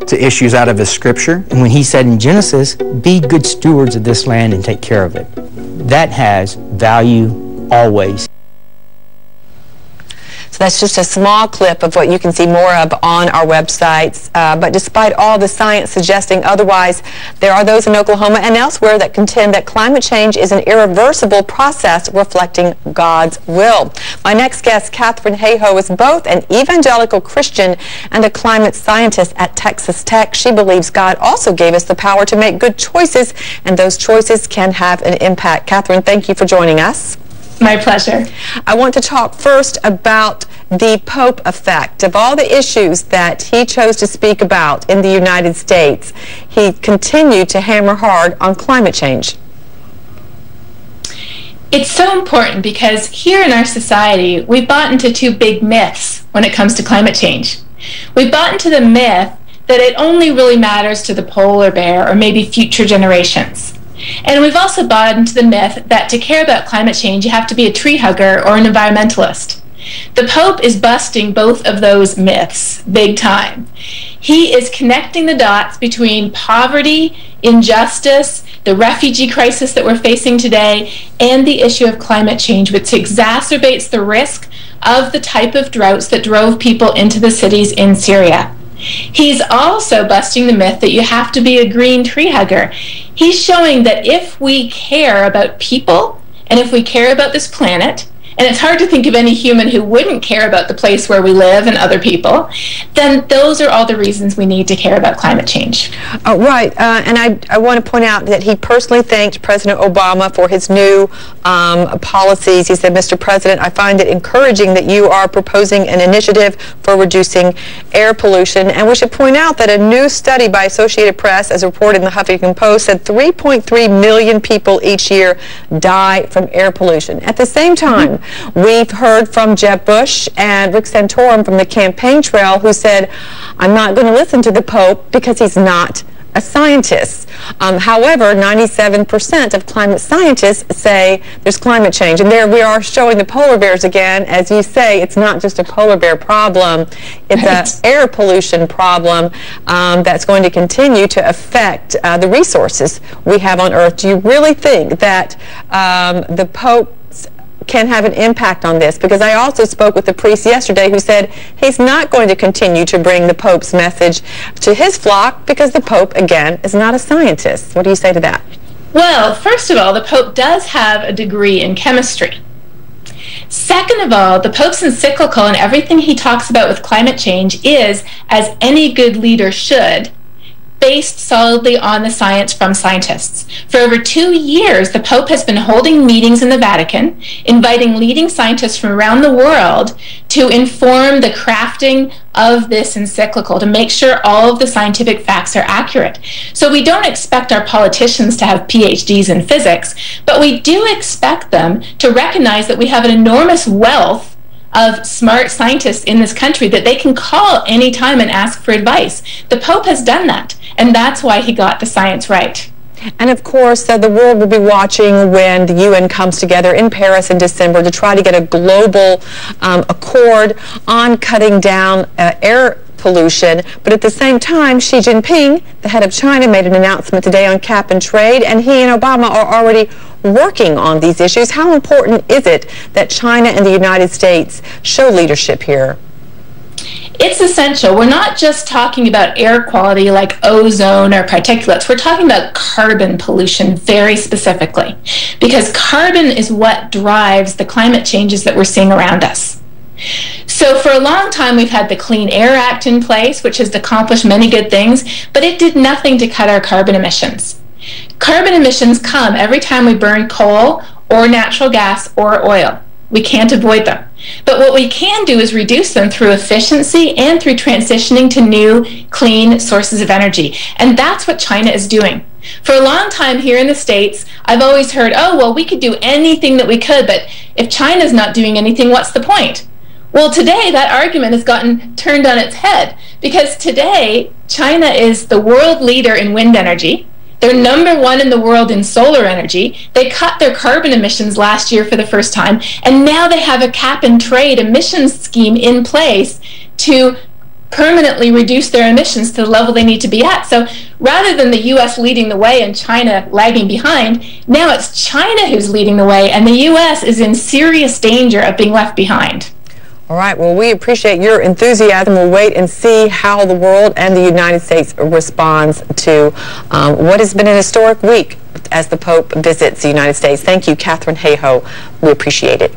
to issues out of his scripture. And when he said in Genesis, be good stewards of this land and take care of it, that has value always. So that's just a small clip of what you can see more of on our websites. But despite all the science suggesting otherwise, there are those in Oklahoma and elsewhere that contend that climate change is an irreversible process reflecting God's will. My next guest, Katharine Hayhoe, is both an evangelical Christian and a climate scientist at Texas Tech. She believes God also gave us the power to make good choices, and those choices can have an impact. Katharine, thank you for joining us. My pleasure. I want to talk first about the Pope effect. Of all the issues that he chose to speak about in the United States, he continued to hammer hard on climate change. It's so important because here in our society, we've bought into two big myths when it comes to climate change. We've bought into the myth that it only really matters to the polar bear or maybe future generations. And we've also bought into the myth that to care about climate change, you have to be a tree hugger or an environmentalist. The Pope is busting both of those myths big time. He is connecting the dots between poverty, injustice, the refugee crisis that we're facing today, and the issue of climate change, which exacerbates the risk of the type of droughts that drove people into the cities in Syria. He's also busting the myth that you have to be a green tree hugger. He's showing that if we care about people and if we care about this planet, and it's hard to think of any human who wouldn't care about the place where we live and other people, then those are all the reasons we need to care about climate change. Right, and I want to point out that he personally thanked President Obama for his new policies. He said, Mr. President, I find it encouraging that you are proposing an initiative for reducing air pollution. And we should point out that a new study by Associated Press, as reported in the Huffington Post, said 3.3 million people each year die from air pollution. At the same time, we've heard from Jeb Bush and Rick Santorum from the campaign trail who said, I'm not going to listen to the Pope because he's not a scientist. However, 97% of climate scientists say there's climate change. And there we are showing the polar bears again. As you say, it's not just a polar bear problem. It's an air pollution problem that's going to continue to affect the resources we have on Earth. Do you really think that the Pope can have an impact on this? Because I also spoke with the priest yesterday who said he's not going to continue to bring the Pope's message to his flock because the Pope, again, is not a scientist. What do you say to that? Well, first of all, the Pope does have a degree in chemistry. Second of all, the Pope's encyclical and everything he talks about with climate change is, as any good leader should, based solidly on the science from scientists. For over 2 years, the Pope has been holding meetings in the Vatican, inviting leading scientists from around the world to inform the crafting of this encyclical, to make sure all of the scientific facts are accurate. So we don't expect our politicians to have PhDs in physics, but we do expect them to recognize that we have an enormous wealth of smart scientists in this country that they can call anytime and ask for advice. The Pope has done that, and that's why he got the science right. And of course, the world will be watching when the UN comes together in Paris in December to try to get a global accord on cutting down air pollution. But at the same time, Xi Jinping, the head of China, made an announcement today on cap and trade, and he and Obama are already working on these issues. How important is it that China and the United States show leadership here? It's essential. We're not just talking about air quality like ozone or particulates. We're talking about carbon pollution very specifically, because carbon is what drives the climate changes that we're seeing around us. So for a long time, we've had the Clean Air Act in place, which has accomplished many good things, but it did nothing to cut our carbon emissions. Carbon emissions come every time we burn coal or natural gas or oil. We can't avoid them. But what we can do is reduce them through efficiency and through transitioning to new, clean sources of energy. And that's what China is doing. For a long time here in the States, I've always heard, oh, well, we could do anything that we could, but if China's not doing anything, what's the point? Well, today that argument has gotten turned on its head, because today China is the world leader in wind energy. They're #1 in the world in solar energy. They cut their carbon emissions last year for the first time, and now they have a cap and trade emissions scheme in place to permanently reduce their emissions to the level they need to be at. So rather than the U.S. leading the way and China lagging behind, now it's China who's leading the way, and the U.S. is in serious danger of being left behind. All right. Well, we appreciate your enthusiasm. We'll wait and see how the world and the United States responds to what has been an historic week as the Pope visits the United States. Thank you, Katharine Hayhoe. We appreciate it.